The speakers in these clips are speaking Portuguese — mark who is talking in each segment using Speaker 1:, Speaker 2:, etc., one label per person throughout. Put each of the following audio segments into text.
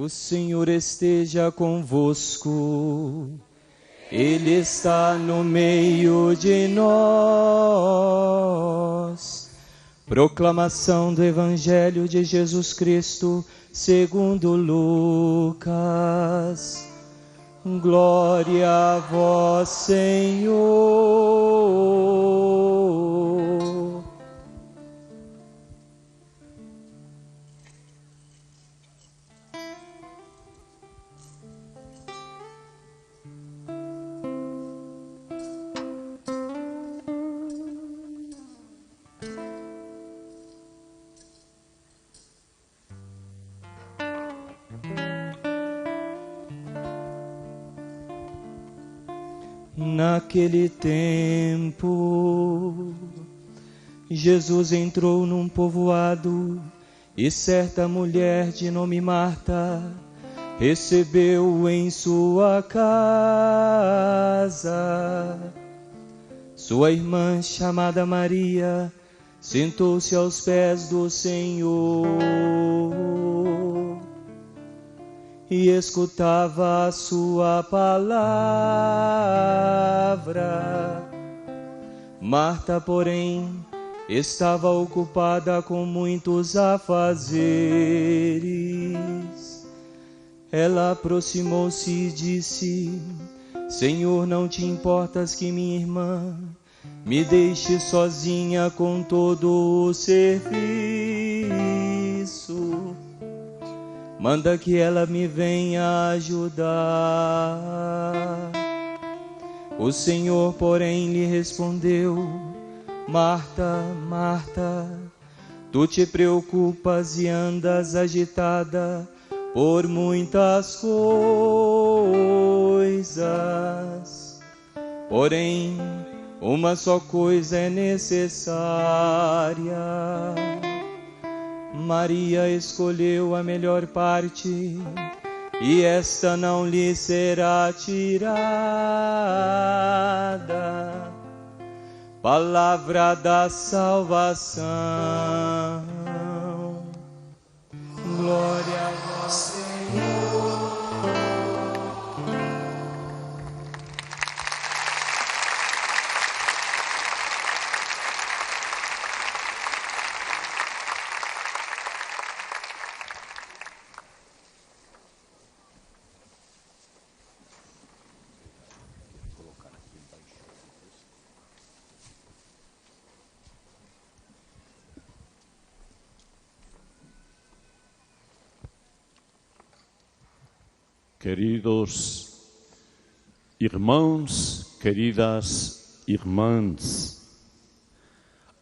Speaker 1: O Senhor esteja convosco, Ele está no meio de nós. Proclamação do Evangelho de Jesus Cristo, segundo Lucas. Glória a vós, Senhor. Naquele tempo, Jesus entrou num povoado e certa mulher de nome Marta recebeu-o em sua casa. Sua irmã, chamada Maria, sentou-se aos pés do Senhor e escutava a sua palavra. Marta, porém, estava ocupada com muitos afazeres. Ela aproximou-se e disse: Senhor, não te importas que minha irmã me deixe sozinha com todo o serviço? Manda que ela me venha ajudar. O Senhor, porém, lhe respondeu: Marta, Marta, tu te preocupas e andas agitada por muitas coisas. Porém, uma só coisa é necessária. Maria escolheu a melhor parte, e esta não lhe será tirada. Palavra da salvação. Glória a vós, Senhor.
Speaker 2: Queridos irmãos, queridas irmãs,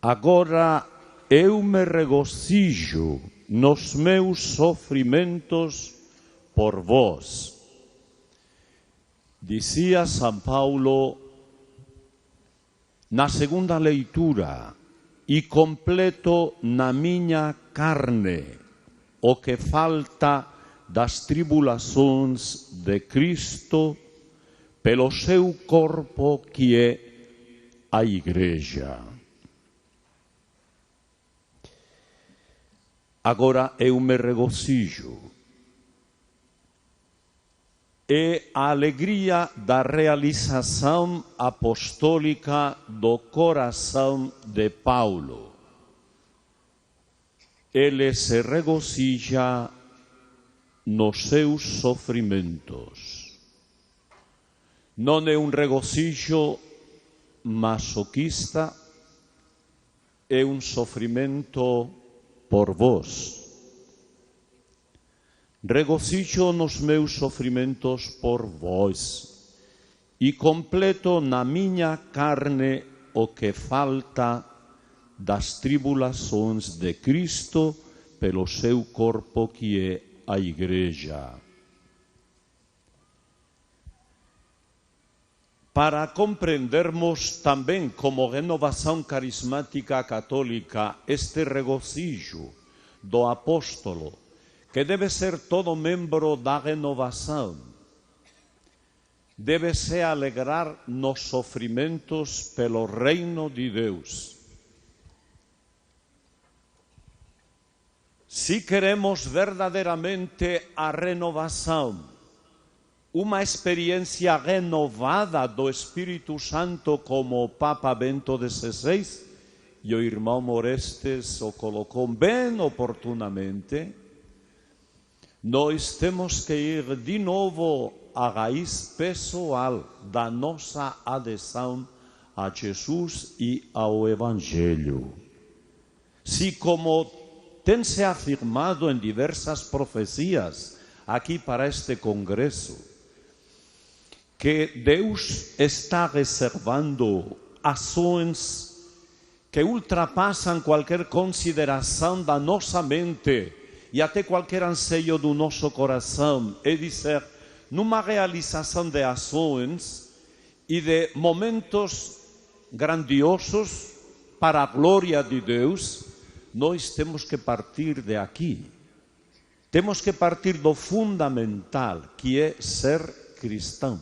Speaker 2: agora eu me regozijo nos meus sofrimentos por vós. Dizia São Paulo na segunda leitura: e completo na minha carne o que falta das tribulações de Cristo pelo seu corpo que é a Igreja. Agora eu me regozijo. É a alegria da realização apostólica do coração de Paulo. Ele se regozija nos seus sofrimentos. Não é um regozijo masoquista, é um sofrimento por vós. Regozijo nos meus sofrimentos por vós e completo na minha carne o que falta das tribulações de Cristo pelo seu corpo que é a Igreja. Para compreendermos também como renovação carismática católica este regozijo do apóstolo, que deve ser todo membro da renovação, deve se alegrar nos sofrimentos pelo reino de Deus. Se queremos verdadeiramente a renovação, uma experiência renovada do Espírito Santo, como o Papa Bento XVI, e o irmão Morestes o colocou bem oportunamente, nós temos que ir de novo à raiz pessoal da nossa adesão a Jesus e ao Evangelho. Se, como tem se afirmado em diversas profecias aqui para este congresso, que Deus está reservando ações que ultrapassam qualquer consideração da nossa mente e até qualquer anseio do nosso coração, é dizer, numa realização de ações e de momentos grandiosos para a glória de Deus, nós temos que partir de aqui. Temos que partir do fundamental, que é ser cristão.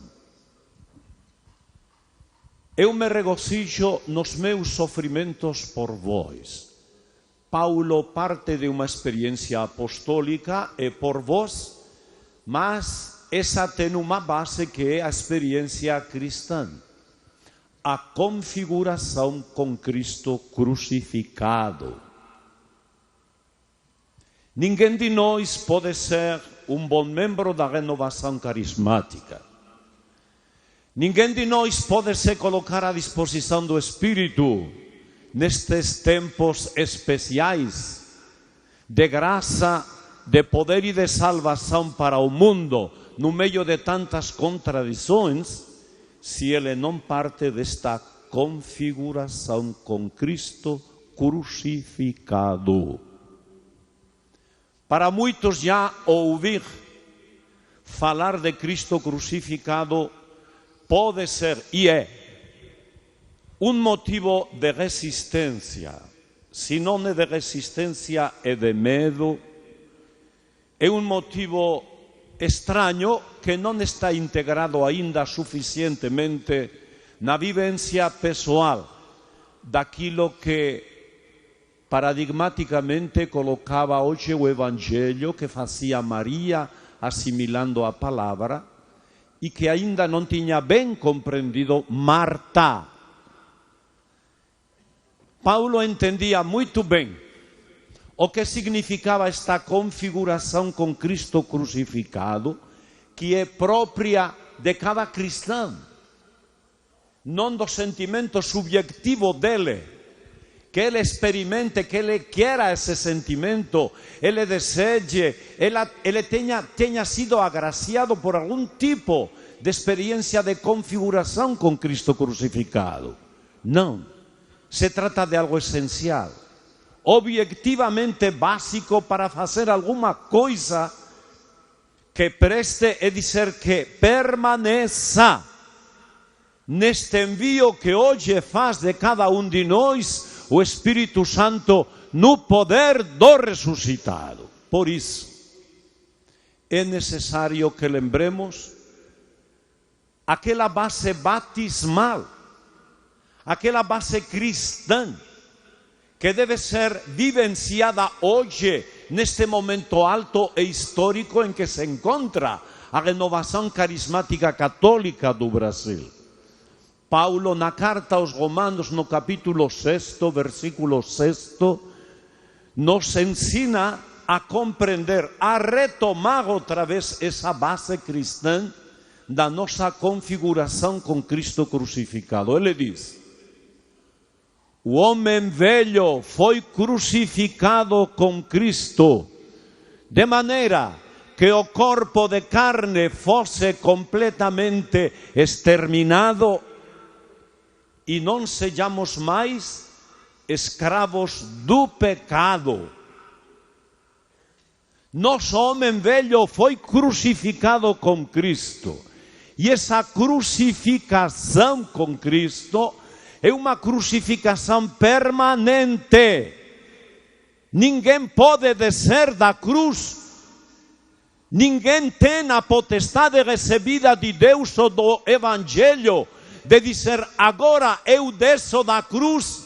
Speaker 2: Eu me regozijo nos meus sofrimentos por vós. Paulo parte de uma experiência apostólica e por vós, mas essa tem uma base que é a experiência cristã. A configuração com Cristo crucificado. Ninguém de nós pode ser um bom membro da renovação carismática. Ninguém de nós pode se colocar à disposição do Espírito nestes tempos especiais de graça, de poder e de salvação para o mundo, no meio de tantas contradições, se ele não parte desta configuração com Cristo crucificado. Para muitos já ouvir falar de Cristo crucificado pode ser e é um motivo de resistência. Se não é de resistência, é de medo. É um motivo estranho que não está integrado ainda suficientemente na vivência pessoal daquilo que paradigmaticamente colocava hoje o Evangelho, que fazia Maria assimilando a palavra e que ainda não tinha bem compreendido Marta. Paulo entendia muito bem o que significava esta configuração com Cristo crucificado, que é própria de cada cristão, não do sentimento subjetivo dele, que ele experimente, que ele queira esse sentimento, ele deseje, ele tenha sido agraciado por algum tipo de experiência de configuração com Cristo crucificado. Não, se trata de algo essencial, objetivamente básico para fazer alguma coisa que preste, é dizer, que permaneça neste envio que hoje faz de cada um de nós o Espírito Santo no poder do ressuscitado. Por isso, é necessário que lembremos aquela base batismal, aquela base cristã, que deve ser vivenciada hoje, neste momento alto e histórico em que se encontra a renovação carismática católica do Brasil. Paulo, na carta aos Romanos, no capítulo 6, versículo 6, nos ensina a compreender, a retomar outra vez essa base cristã da nossa configuração com Cristo crucificado. Ele diz: o homem velho foi crucificado com Cristo, de maneira que o corpo de carne fosse completamente exterminado e não sejamos mais escravos do pecado. Nosso homem velho foi crucificado com Cristo. E essa crucificação com Cristo é uma crucificação permanente. Ninguém pode descer da cruz. Ninguém tem a potestade recebida de Deus ou do Evangelho de dizer: agora eu desço da cruz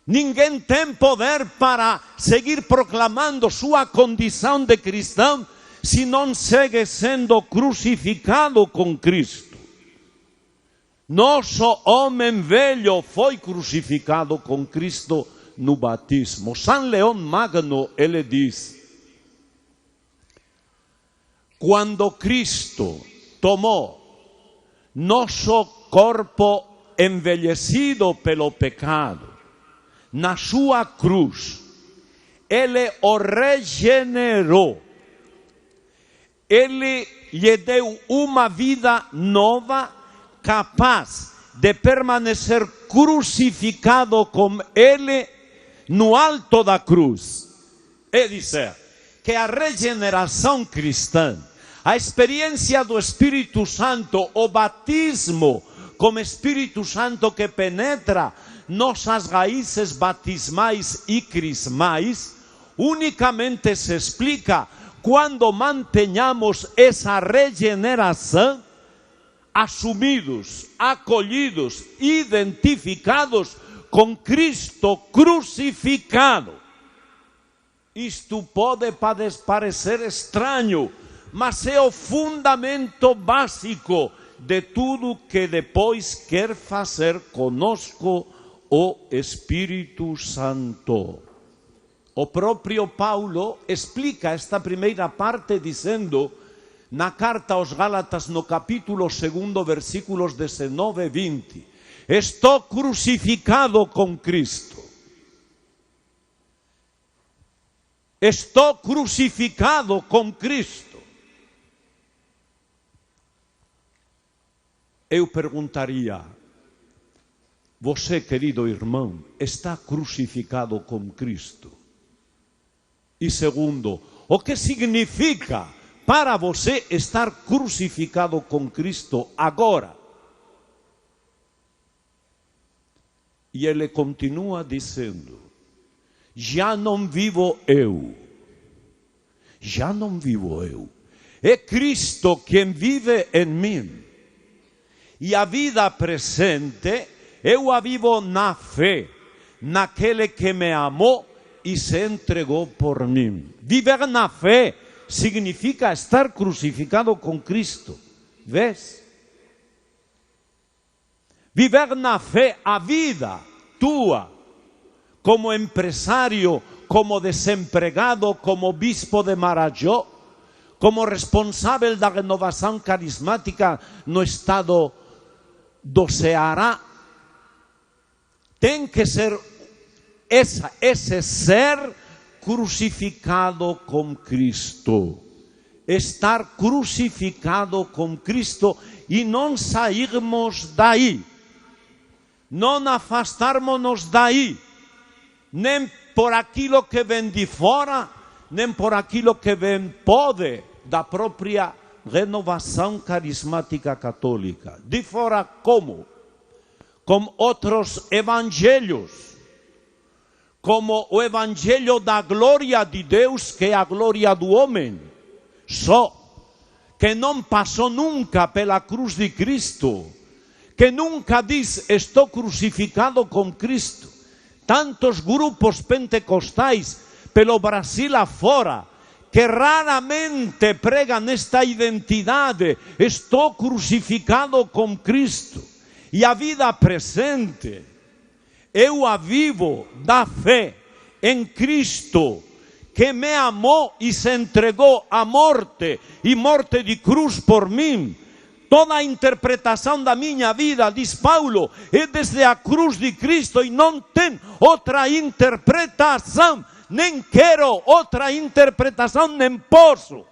Speaker 2: Ninguém tem poder para seguir proclamando sua condição de cristão se não segue sendo crucificado com Cristo. Nosso homem velho foi crucificado com Cristo no batismo. São Leão Magno, ele diz: quando Cristo tomou nosso corpo envelhecido pelo pecado, na sua cruz, ele o regenerou. Ele lhe deu uma vida nova, capaz de permanecer crucificado com ele no alto da cruz. É dizer, que a regeneração cristã, a experiência do Espírito Santo, o batismo com Espírito Santo que penetra nossas raízes batismais e crismais, unicamente se explica quando mantenhamos essa regeneração assumidos, acolhidos, identificados com Cristo crucificado. Isto pode parecer estranho, mas é o fundamento básico de tudo que depois quer fazer conosco o Espírito Santo. O próprio Paulo explica esta primeira parte dizendo, na carta aos Gálatas, no capítulo 2, versículos 19 e 20, estou crucificado com Cristo. Estou crucificado com Cristo. Eu perguntaria, você, querido irmão, está crucificado com Cristo? E segundo, o que significa para você estar crucificado com Cristo agora? E ele continua dizendo, já não vivo eu, é Cristo quem vive em mim. E a vida presente eu a vivo na fé, naquele que me amou e se entregou por mim. Viver na fé significa estar crucificado com Cristo. Vês? Viver na fé, a vida tua, como empresário, como desempregado, como bispo de Marajó, como responsável da renovação carismática no estado do Ceará, tem que ser esse ser crucificado com Cristo. Estar crucificado com Cristo e não sairmos daí. Não afastarmos-nos daí. Nem por aquilo que vem de fora, nem por aquilo que vem da própria renovação carismática católica. De fora como? Com outros evangelhos, como o evangelho da glória de Deus, que é a glória do homem, só, que não passou nunca pela cruz de Cristo, que nunca diz, estou crucificado com Cristo. Tantos grupos pentecostais pelo Brasil afora, que raramente pregam esta identidade, estou crucificado com Cristo. E a vida presente, eu a vivo da fé em Cristo, que me amou e se entregou à morte, e morte de cruz por mim. Toda a interpretação da minha vida, diz Paulo, é desde a cruz de Cristo e não tem outra interpretação. Nem quero outra interpretação, nem posso.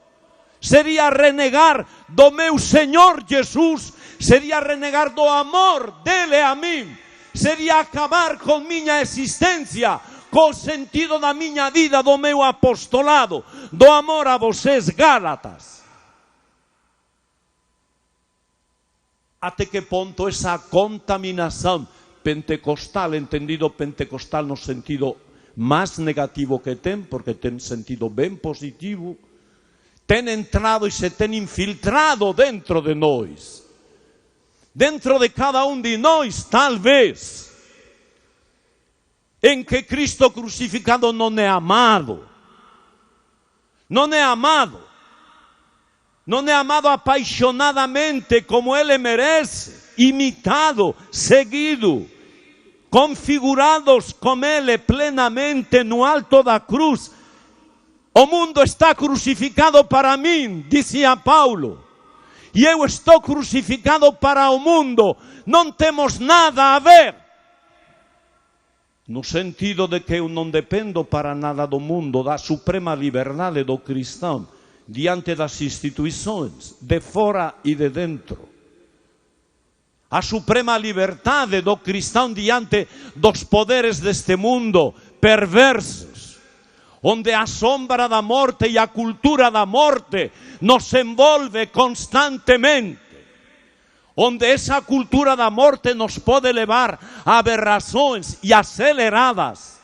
Speaker 2: Seria renegar do meu Senhor Jesus, seria renegar do amor dele a mim, seria acabar com minha existência, com o sentido da minha vida, do meu apostolado, do amor a vocês, Gálatas. Até que ponto essa contaminação pentecostal, entendido pentecostal no sentido mais negativo que tem, porque tem sentido bem positivo, tem entrado e se tem infiltrado dentro de nós. Dentro de cada um de nós, talvez. em que Cristo crucificado não é amado. Não é amado. Não é amado apaixonadamente como Ele merece, imitado, seguido, configurados com Ele plenamente no alto da cruz. O mundo está crucificado para mim, dizia Paulo, e eu estou crucificado para o mundo. Não temos nada a ver. No sentido de que eu não dependo para nada do mundo, da suprema liberdade do cristão diante das instituições, de fora e de dentro. A suprema liberdade do cristão diante dos poderes deste mundo perversos, onde a sombra da morte e a cultura da morte nos envolve constantemente, onde essa cultura da morte nos pode levar a aberrações e aceleradas,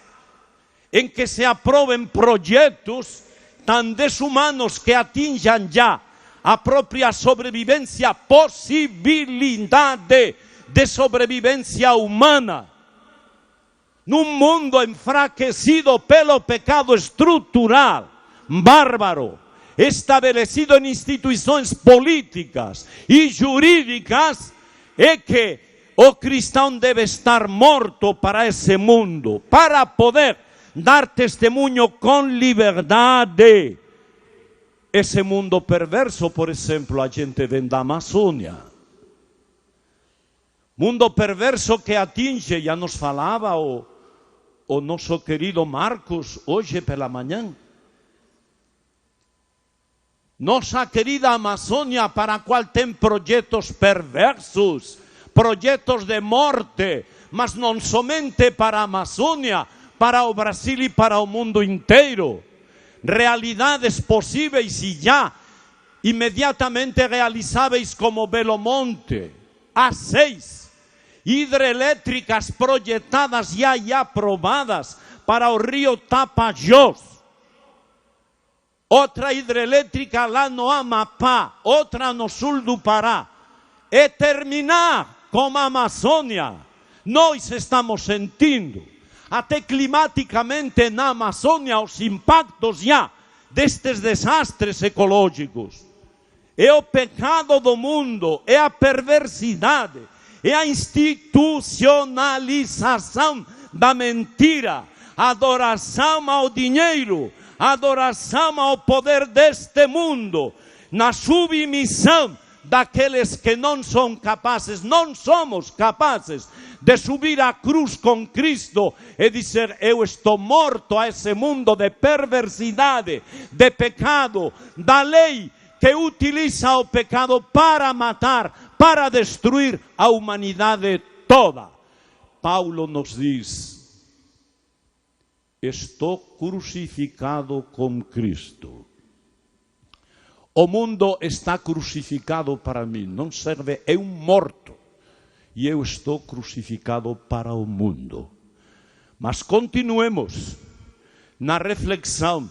Speaker 2: em que se aprovem projetos tão desumanos que atinjam já a própria sobrevivência, possibilidade de sobrevivência humana, num mundo enfraquecido pelo pecado estrutural, bárbaro, estabelecido em instituições políticas e jurídicas, é que o cristão deve estar morto para esse mundo, para poder dar testemunho com liberdade. Esse mundo perverso, por exemplo, a gente vem da Amazônia. Mundo perverso que atinge, já nos falava o nosso querido Marcos hoje pela manhã. Nossa querida Amazônia, para a qual tem projetos perversos, projetos de morte, mas não somente para a Amazônia, para o Brasil e para o mundo inteiro. Realidades possíveis e já imediatamente realizáveis como Belo Monte, as 6 hidrelétricas projetadas já e aprovadas para o rio Tapajós. Outra hidrelétrica lá no Amapá, outra no sul do Pará. E terminar com a Amazônia. Nós estamos sentindo, até climaticamente na Amazônia, os impactos já destes desastres ecológicos. É o pecado do mundo, é a perversidade, é a institucionalização da mentira, a adoração ao dinheiro, a adoração ao poder deste mundo, na submissão daqueles que não são capazes, não somos capazes de subir à cruz com Cristo e dizer: eu estou morto a esse mundo de perversidade, de pecado, da lei que utiliza o pecado para matar, para destruir a humanidade toda. Paulo nos diz: estou crucificado com Cristo. O mundo está crucificado para mim, não serve, é um morto. E eu estou crucificado para o mundo. Mas continuemos na reflexão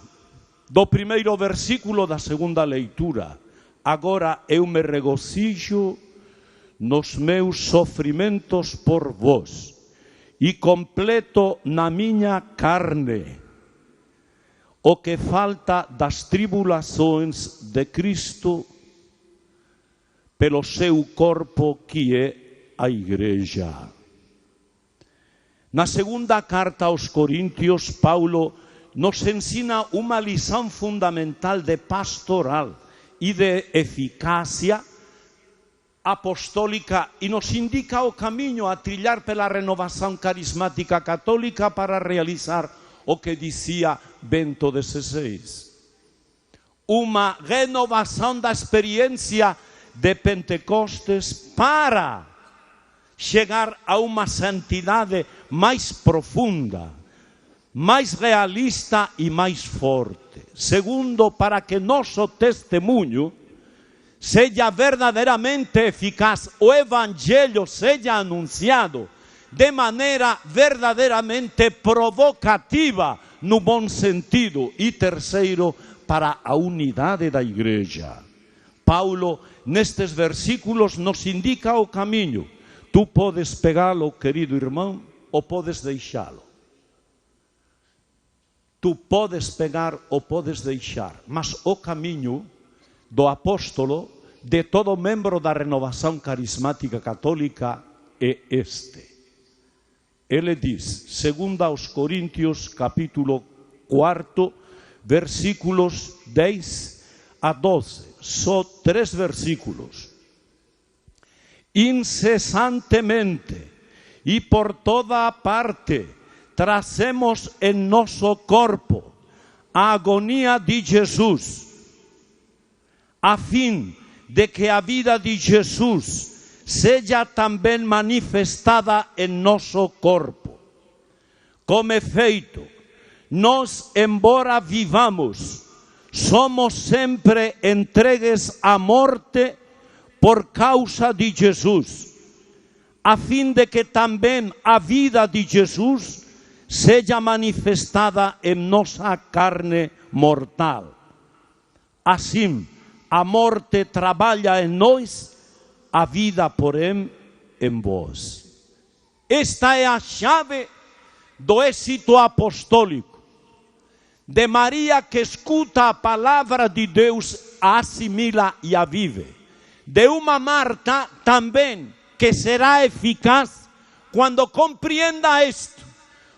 Speaker 2: do primeiro versículo da segunda leitura. Agora eu me regozijo nos meus sofrimentos por vós e completo na minha carne o que falta das tribulações de Cristo pelo seu corpo que é a Igreja. Na segunda carta aos Coríntios, Paulo nos ensina uma lição fundamental de pastoral e de eficácia apostólica e nos indica o caminho a trilhar pela renovação carismática católica para realizar o que dizia Bento XVI. Uma renovação da experiência de Pentecostes para chegar a uma santidade mais profunda, mais realista e mais forte. Segundo, para que nosso testemunho seja verdadeiramente eficaz, o Evangelho seja anunciado de maneira verdadeiramente provocativa, no bom sentido. E terceiro, para a unidade da Igreja. Paulo, nestes versículos, nos indica o caminho. Tu podes pegá-lo, querido irmão, ou podes deixá-lo. tu podes pegar ou podes deixar, mas o caminho do apóstolo, de todo membro da renovação carismática católica, é este. Ele diz, segundo aos Coríntios, capítulo 4, versículos 10 a 12, só 3 versículos. Incessantemente e por toda a parte trazemos em nosso corpo a agonia de Jesus, a fim de que a vida de Jesus seja também manifestada em nosso corpo. Como efeito, nós, embora vivamos, somos sempre entregues à morte por causa de Jesus, a fim de que também a vida de Jesus seja manifestada em nossa carne mortal. Assim, a morte trabalha em nós, a vida, porém, em vós. Esta é a chave do êxito apostólico, de Maria que escuta a palavra de Deus, a assimila e a vive. De uma Marta também, que será eficaz quando compreenda isto,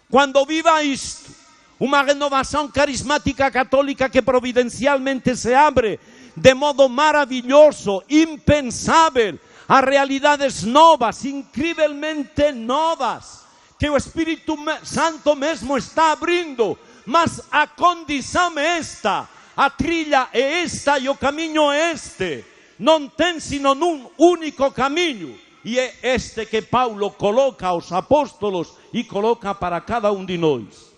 Speaker 2: quando viva isto. Uma renovação carismática católica que providencialmente se abre de modo maravilhoso, impensável, a realidades novas, incrivelmente novas, que o Espírito Santo mesmo está abrindo. Mas a condição é esta, a trilha é esta e o caminho é este. Não tem sino um único caminho, e é este que Paulo coloca aos apóstolos e coloca para cada um de nós.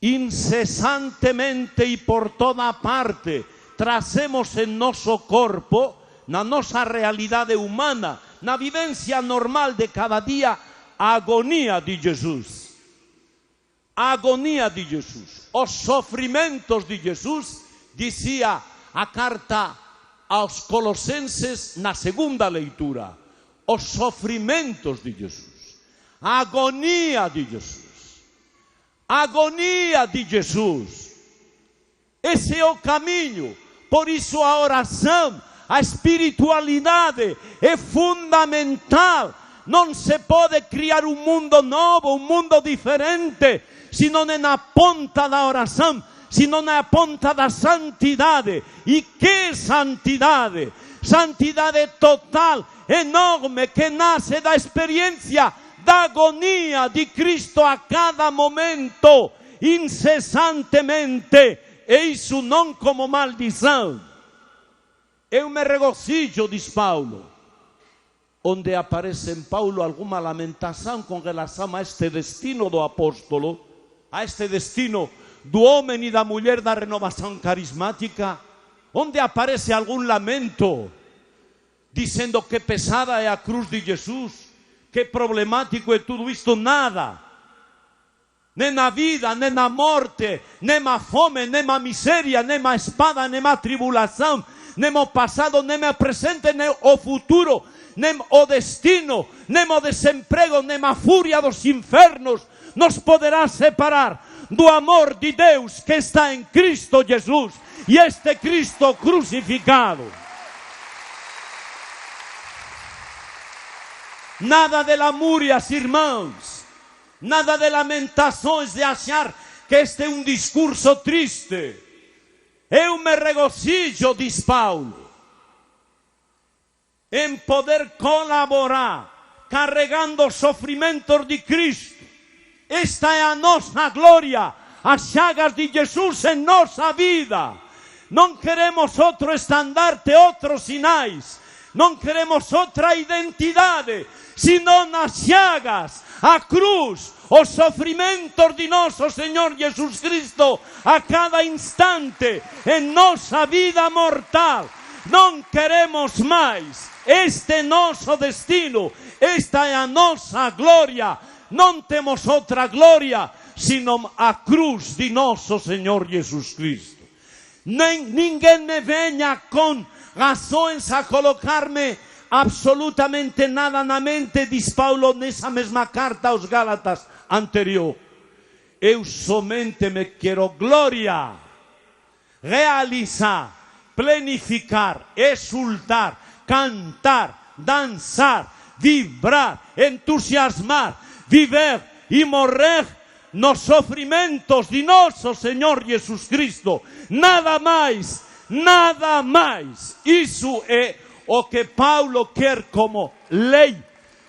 Speaker 2: Incessantemente e por toda parte trazemos em nosso corpo, na nossa realidade humana, na vivência normal de cada dia, a agonia de Jesus. A agonia de Jesus, os sofrimentos de Jesus, dizia a carta aos Colossenses na segunda leitura, os sofrimentos de Jesus, a agonia de Jesus. A agonia de Jesus. Esse é o caminho. Por isso a oração, a espiritualidade é fundamental. Não se pode criar um mundo novo, um mundo diferente, se não é na ponta da oração, se não é na ponta da santidade. E que santidade? Santidade total, enorme, que nasce da experiência da agonia de Cristo a cada momento, incessantemente, e isso não como maldição. Eu me regozijo, diz Paulo, onde aparece em Paulo alguma lamentação com relação a este destino do apóstolo, a este destino do homem e da mulher da renovação carismática, onde aparece algum lamento, dizendo que pesada é a cruz de Jesus, que problemático é tudo isto. Nada, nem na vida, nem na morte, nem a fome, nem a miséria, nem a espada, nem a tribulação, nem o passado, nem o presente, nem o futuro, nem o destino, nem o desemprego, nem a fúria dos infernos nos poderá separar do amor de Deus que está em Cristo Jesus, e este Cristo crucificado. Nada de lamúrias, irmãos, nada de lamentações, de achar que este é um discurso triste. Eu me regozijo, diz Paulo, em poder colaborar, carregando os sofrimentos de Cristo. Esta é a nossa glória, as chagas de Jesus em nossa vida. Não queremos outro estandarte, outros sinais. Não queremos outra identidade, senão nas chagas, a cruz, os sofrimentos de nosso Senhor Jesus Cristo a cada instante em nossa vida mortal. Não queremos mais. Este é nosso destino, esta é a nossa glória. Não temos outra glória, senão a cruz de nosso Senhor Jesus Cristo. Ninguém me venha com razões a colocar-me absolutamente nada na mente, diz Paulo nessa mesma carta aos Gálatas anterior. eu somente me quero gloriar, realizar, planificar, exultar, cantar, dançar, vibrar, entusiasmar, viver e morrer nos sofrimentos de nosso Senhor Jesus Cristo. Nada mais, nada mais. Isso é o que Paulo quer como lei,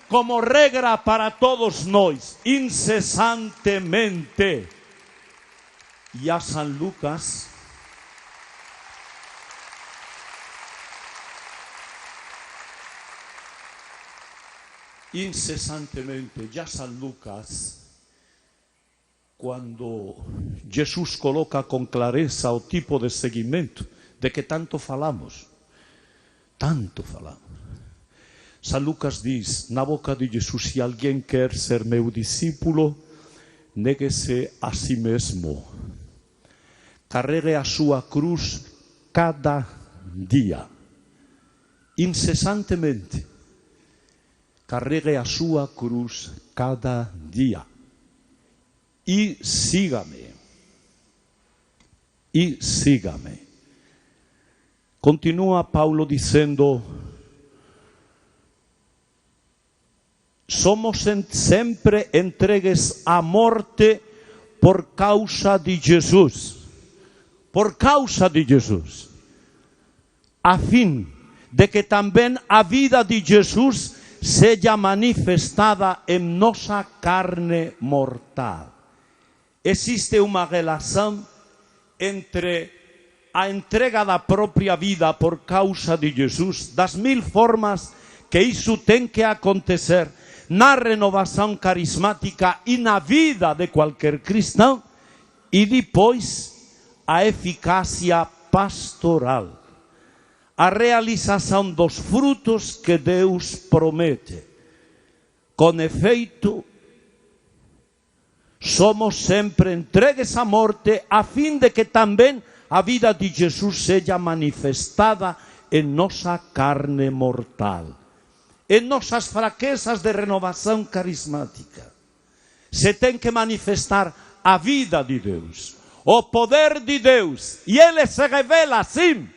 Speaker 2: como regra para todos nós, incessantemente. E a São Lucas, incessantemente, já São Lucas, quando Jesus coloca com clareza o tipo de seguimento de que tanto falamos. São Lucas diz, na boca de Jesus, se alguém quer ser meu discípulo, negue-se a si mesmo. Carregue a sua cruz cada dia, incessantemente. Carregue a sua cruz cada dia. E siga-me. E siga-me. Continua Paulo dizendo, somos sempre entregues à morte por causa de Jesus. Por causa de Jesus. A fim de que também a vida de Jesus seja manifestada em nossa carne mortal. Existe uma relação entre a entrega da própria vida por causa de Jesus, das 1000 formas que isso tem que acontecer na renovação carismática e na vida de qualquer cristão, e depois a eficácia pastoral, a realização dos frutos que Deus promete. Com efeito, somos sempre entregues à morte, a fim de que também a vida de Jesus seja manifestada em nossa carne mortal, em nossas fraquezas de renovação carismática. Se tem que manifestar a vida de Deus, o poder de Deus, e Ele se revela assim,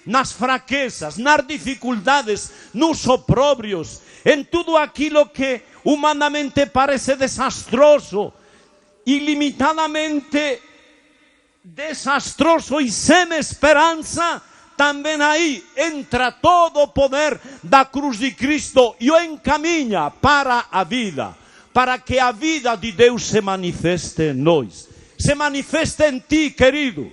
Speaker 2: nas fraquezas, nas dificuldades, nos opróbrios, em tudo aquilo que humanamente parece desastroso, ilimitadamente desastroso e sem esperança. Também aí entra todo o poder da cruz de Cristo e o encaminha para a vida, para que a vida de Deus se manifeste em nós, se manifeste em ti, querido.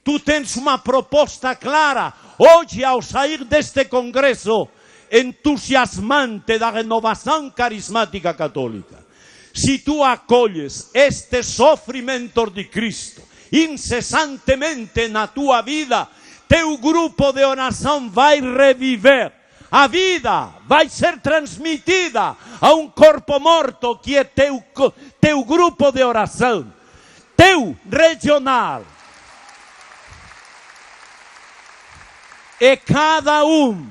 Speaker 2: Tu tens uma proposta clara hoje ao sair deste congresso entusiasmante da renovação carismática católica. Se tu acolhes este sofrimento de Cristo incessantemente na tua vida, teu grupo de oração vai reviver. A vida vai ser transmitida a um corpo morto que é teu grupo de oração, teu regional. É cada um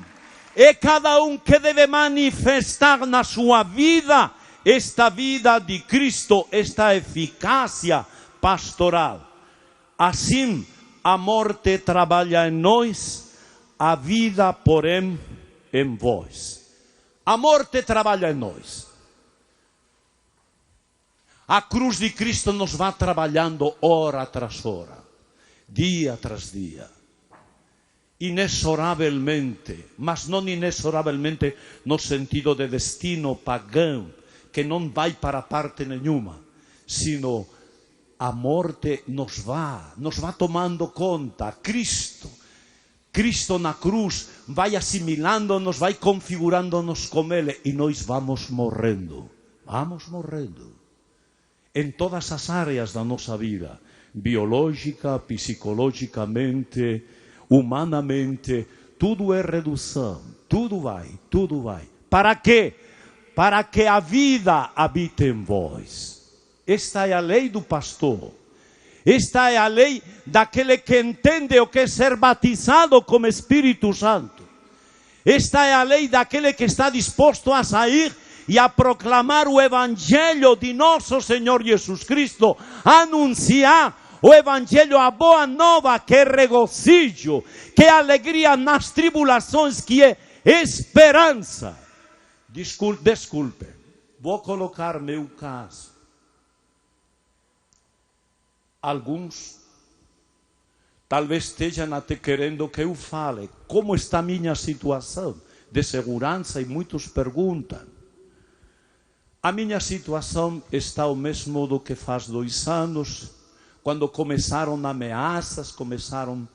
Speaker 2: que deve manifestar na sua vida esta vida de Cristo, esta eficácia pastoral. Assim, a morte trabalha em nós, a vida, porém, em vós. A morte trabalha em nós. A cruz de Cristo nos vai trabalhando hora tras hora, dia tras dia. Inexoravelmente, mas não inexoravelmente no sentido de destino pagão, que não vai para parte nenhuma, sino a morte nos vai tomando conta. Cristo na cruz vai assimilando-nos, vai configurando-nos com Ele, e nós vamos morrendo, em todas as áreas da nossa vida, biológica, psicologicamente, humanamente, tudo é redução, tudo vai. Para quê? Para que a vida habite em vós. Esta é a lei do pastor. Esta é a lei daquele que entende o que é ser batizado com o Espírito Santo. Esta é a lei daquele que está disposto a sair e a proclamar o Evangelho de nosso Senhor Jesus Cristo, anunciar o Evangelho, a boa nova, que é regozijo, que é alegria nas tribulações, que é esperança. Desculpe, vou colocar meu caso. Alguns talvez estejam até querendo que eu fale como está a minha situação de segurança, e muitos perguntam. A minha situação está o mesmo do que faz 2 anos, quando começaram ameaças, começaram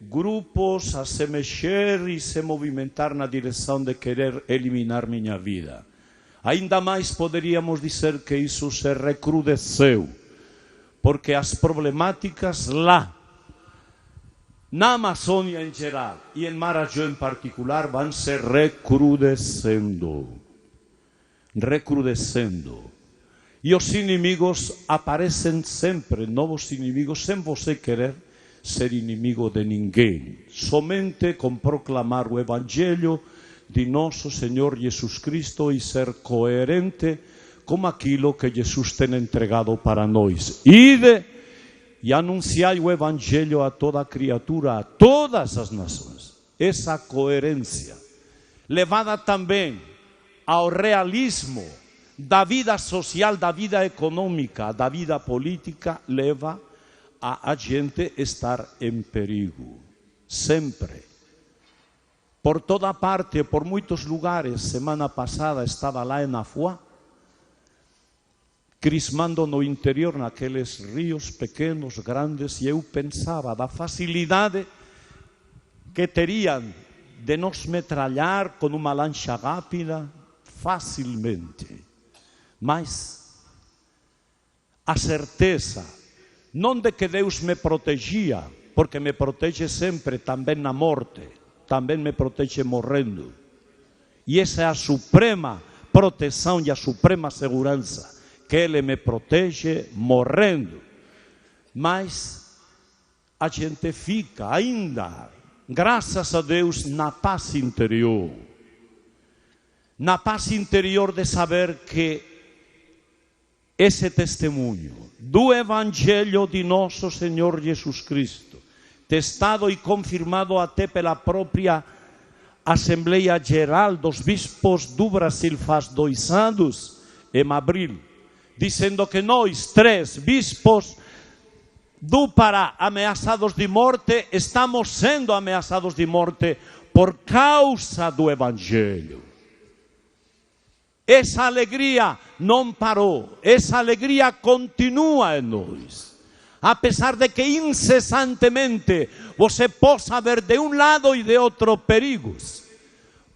Speaker 2: grupos a se mexer e se movimentar na direção de querer eliminar minha vida. Ainda mais poderíamos dizer que isso se recrudesceu, porque as problemáticas lá, na Amazônia em geral e em Marajó em particular, vão se recrudescendo. E os inimigos aparecem sempre, novos inimigos, sem você querer ser inimigo de ninguém. Somente com proclamar o Evangelho de nosso Senhor Jesus Cristo e ser coerente com aquilo que Jesus tem entregado para nós. Ide e anunciai o Evangelho a toda criatura, a todas as nações. Essa coerência, levada também ao realismo da vida social, da vida econômica, da vida política, leva a gente estar em perigo. Sempre. Por toda parte, por muitos lugares. Semana passada estava lá em Afuá, crismando no interior, naqueles rios pequenos, grandes, e eu pensava da facilidade que teriam de nos metralhar com uma lancha rápida, facilmente. Mas a certeza, não de que Deus me protegia, porque me protege sempre, também na morte, também me protege morrendo. E essa é a suprema proteção e a suprema segurança, que Ele me protege morrendo. Mas a gente fica ainda, graças a Deus, na paz interior. Na paz interior de saber que esse testemunho do Evangelho de nosso Senhor Jesus Cristo, testado e confirmado até pela própria Assembleia Geral dos Bispos do Brasil faz 2 anos, em abril, dizendo que nós, 3 bispos do Pará, ameaçados de morte, estamos sendo ameaçados de morte por causa do Evangelho. Essa alegria não parou, essa alegria continua em nós. Apesar de que incessantemente você possa ver de um lado e de outro perigos,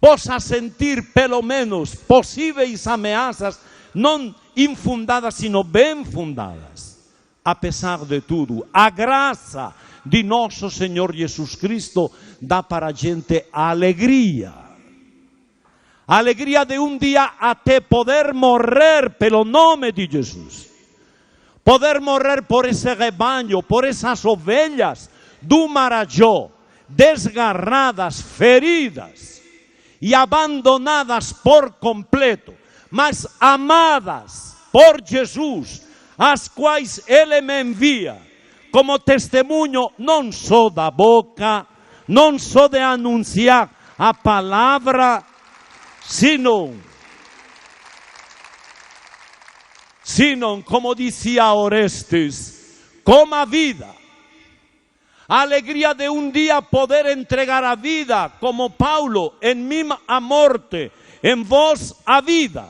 Speaker 2: possa sentir pelo menos possíveis ameaças, não infundadas, sino bem fundadas. Apesar de tudo, a graça de nosso Senhor Jesus Cristo dá para a gente a alegria. A alegria de um dia até poder morrer pelo nome de Jesus. Poder morrer por esse rebanho, por essas ovelhas do Marajó, desgarradas, feridas e abandonadas por completo, mas amadas por Jesus, as quais Ele me envia como testemunho, não só da boca, não só de anunciar a palavra, sino, como dizia Orestes, com a vida. A alegria de um dia poder entregar a vida, como Paulo, em mim a morte, em vós a vida.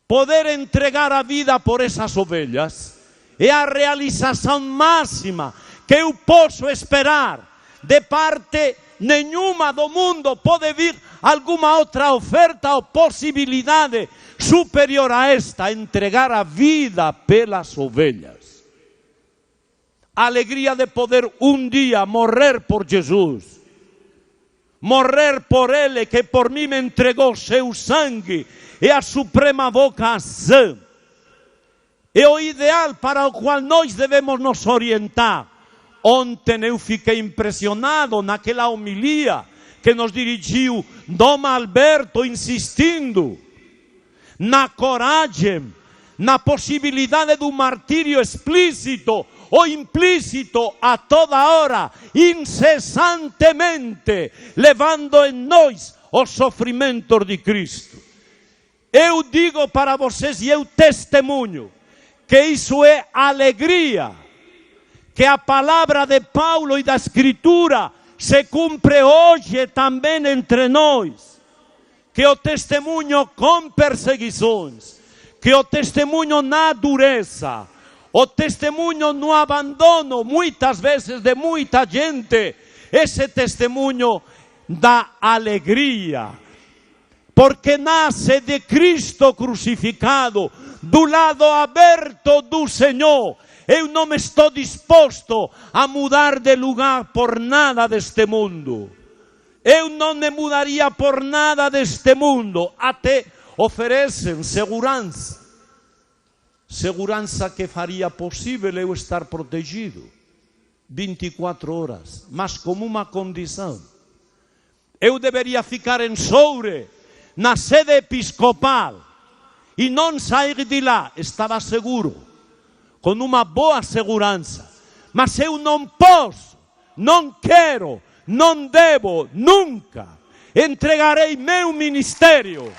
Speaker 2: Poder entregar a vida por essas ovelhas é a realização máxima que eu posso esperar. De parte nenhuma do mundo pode vir alguma outra oferta ou possibilidade superior a esta, entregar a vida pelas ovelhas. A alegria de poder um dia morrer por Jesus, morrer por Ele que por mim me entregou seu sangue e a suprema vocação. É o ideal para o qual nós devemos nos orientar. Ontem eu fiquei impressionado naquela homilia que nos dirigiu Dom Alberto, insistindo na coragem, na possibilidade do martírio explícito ou implícito a toda hora, incessantemente, levando em nós os sofrimentos de Cristo. Eu digo para vocês e eu testemunho que isso é alegria, que a palavra de Paulo e da Escritura se cumpre hoje também entre nós, que o testemunho com perseguições, que o testemunho na dureza, o testemunho no abandono, muitas vezes de muita gente, esse testemunho da alegria, porque nasce de Cristo crucificado, do lado aberto do Senhor. Eu não estou disposto a mudar de lugar por nada deste mundo. Eu não me mudaria por nada deste mundo. Até oferecem segurança. Segurança que faria possível eu estar protegido 24 horas, mas como uma condição. Eu deveria ficar em Soure, na sede episcopal, e não sair de lá. Estava seguro, com uma boa segurança. Mas eu não posso, não quero, não devo, nunca entregarei meu ministério.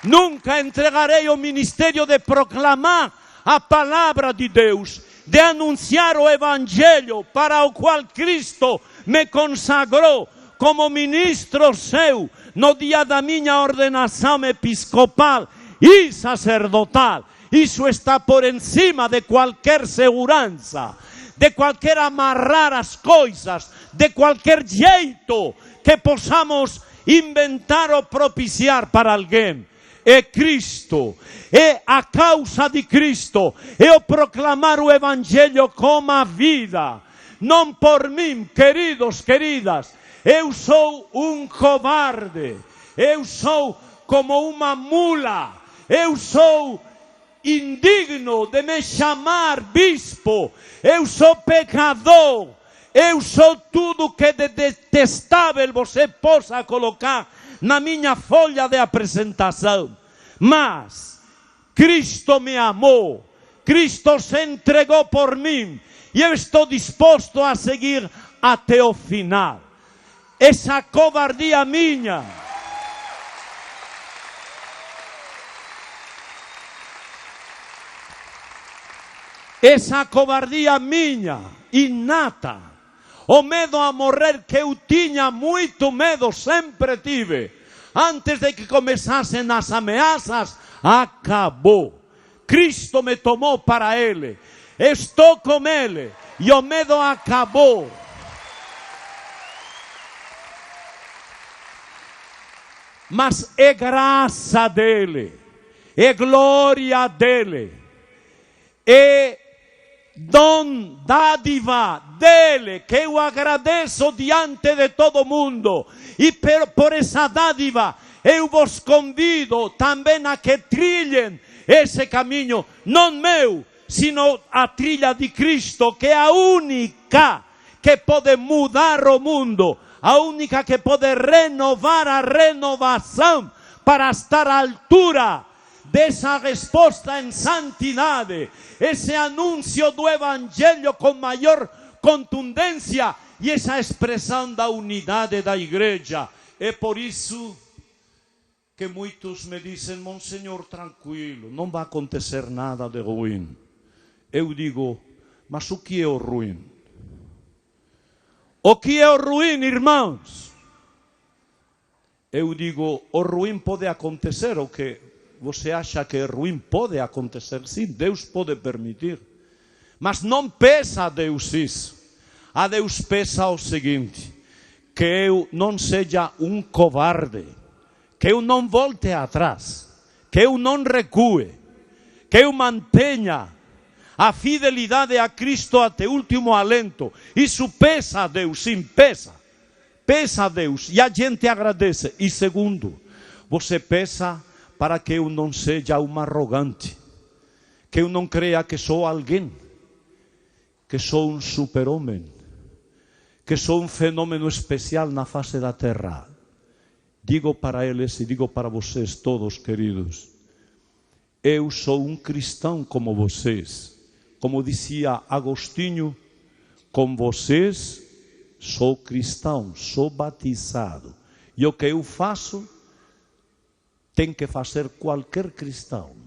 Speaker 2: Nunca entregarei o ministério de proclamar a palavra de Deus, de anunciar o Evangelho para o qual Cristo me consagrou como ministro seu no dia da minha ordenação episcopal e sacerdotal. Isso está por encima de qualquer segurança, de qualquer amarrar as coisas, de qualquer jeito que possamos inventar ou propiciar para alguém. É Cristo, é a causa de Cristo, é o proclamar o Evangelho como a vida, não por mim, queridos, queridas. Eu sou um covarde, eu sou como uma mula, eu sou indigno de me chamar bispo, eu sou pecador, eu sou tudo que de detestável você possa colocar na minha folha de apresentação. Mas Cristo me amou, Cristo se entregou por mim, e eu estou disposto a seguir até o final. Essa covardia minha, essa covardia minha, inata, o medo a morrer que eu tinha muito medo, sempre tive, antes de que começassem as ameaças, acabou. Cristo me tomou para Ele, estou com Ele, e o medo acabou. Mas é graça dele, é glória dele, é dom, dádiva dele, que eu agradeço diante de todo mundo. E por essa dádiva eu vos convido também a que trilhem esse caminho, não meu, sino a trilha de Cristo, que é a única que pode mudar o mundo, a única que pode renovar a renovação para estar à altura dessa resposta em santidade, esse anúncio do Evangelho com maior contundência e essa expressão da unidade da igreja. É por isso que muitos me dizem: Monsenhor, tranquilo, não vai acontecer nada de ruim. Eu digo: mas o que é o ruim? O que é o ruim, irmãos? Eu digo: o ruim pode acontecer, o que você acha que é ruim pode acontecer, sim, Deus pode permitir. Mas não pesa a Deus isso. A Deus pesa o seguinte: que eu não seja um covarde, que eu não volte atrás, que eu não recue, que eu mantenha a fidelidade a Cristo até o último alento. Isso pesa a Deus, sim, pesa. Pesa a Deus e a gente agradece. E segundo, você pesa para que eu não seja um arrogante, que eu não creia que sou alguém, que sou um super-homem, que sou um fenômeno especial na face da terra. Digo para eles e digo para vocês todos, queridos, eu sou um cristão como vocês. Como dizia Agostinho, com vocês sou cristão, sou batizado. E o que eu faço, tem que fazer qualquer cristão.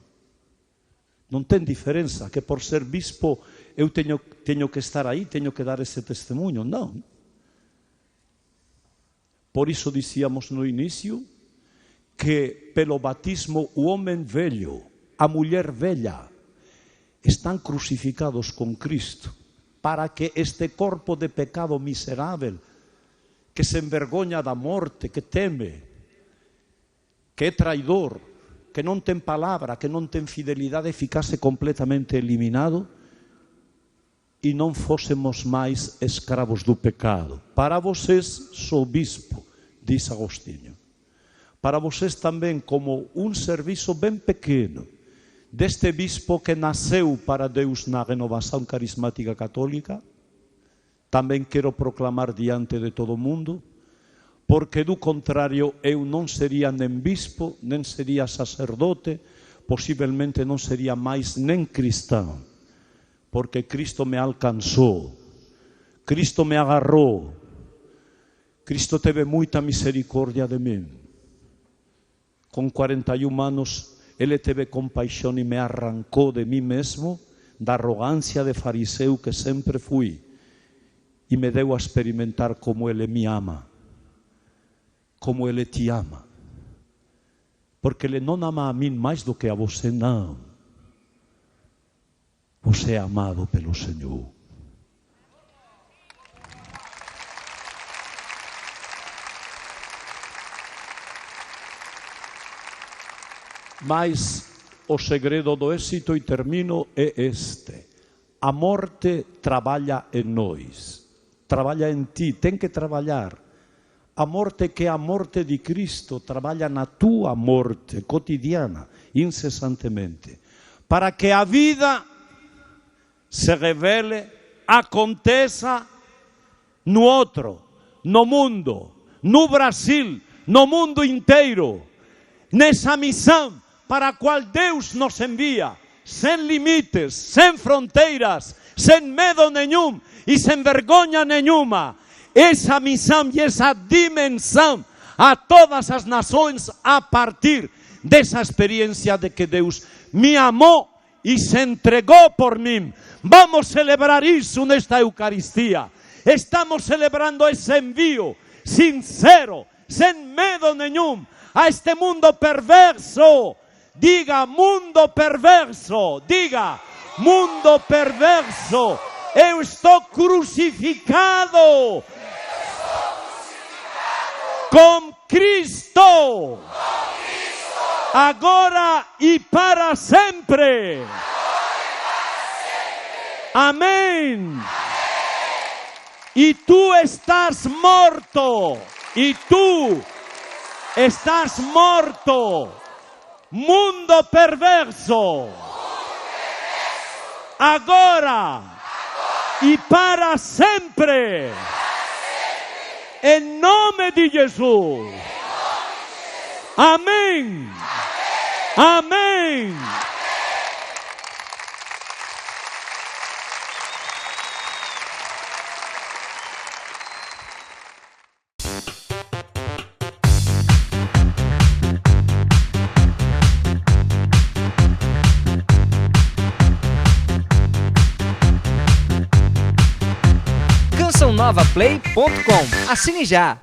Speaker 2: Não tem diferença, que por ser bispo eu tenho que estar aí, tenho que dar esse testemunho. Não. Por isso dizíamos no início que pelo batismo o homem velho, a mulher velha, estão crucificados com Cristo, para que este corpo de pecado miserável, que se envergonha da morte, que teme, que é traidor, que não tem palavra, que não tem fidelidade, ficasse completamente eliminado e não fôssemos mais escravos do pecado. Para vocês sou bispo, diz Agostinho. Para vocês também, como um serviço bem pequeno, deste bispo que nasceu para Deus na renovação carismática católica, também quero proclamar diante de todo mundo, porque do contrário eu não seria nem bispo, nem seria sacerdote, possivelmente não seria mais nem cristão, porque Cristo me alcançou, Cristo me agarrou, Cristo teve muita misericórdia de mim. Com 41 anos, Ele teve compaixão e me arrancou de mim mesmo, da arrogância de fariseu que sempre fui, e me deu a experimentar como Ele me ama, como Ele te ama. Porque Ele não ama a mim mais do que a você, não. Você é amado pelo Senhor. Mas o segredo do êxito, e termino, é este. A morte trabalha em nós, trabalha em ti, tem que trabalhar. A morte que é a morte de Cristo trabalha na tua morte cotidiana, incessantemente, para que a vida se revele, aconteça no outro, no mundo, no Brasil, no mundo inteiro, nessa missão para a qual Deus nos envia, sem limites, sem fronteiras, sem medo nenhum e sem vergonha nenhuma. Essa missão e essa dimensão a todas as nações a partir dessa experiência de que Deus me amou e se entregou por mim. Vamos celebrar isso nesta Eucaristia. Estamos celebrando esse envio sincero, sem medo nenhum, a este mundo perverso. Diga, mundo perverso. Diga, mundo perverso. Eu estou crucificado com Cristo. Agora e para sempre. Amém. E tu estás morto. E tu estás morto. Mundo perverso. Agora e para sempre. Em nome de Jesus. Amém. Amém.
Speaker 3: CançãoNovaPlay.com. Assine já!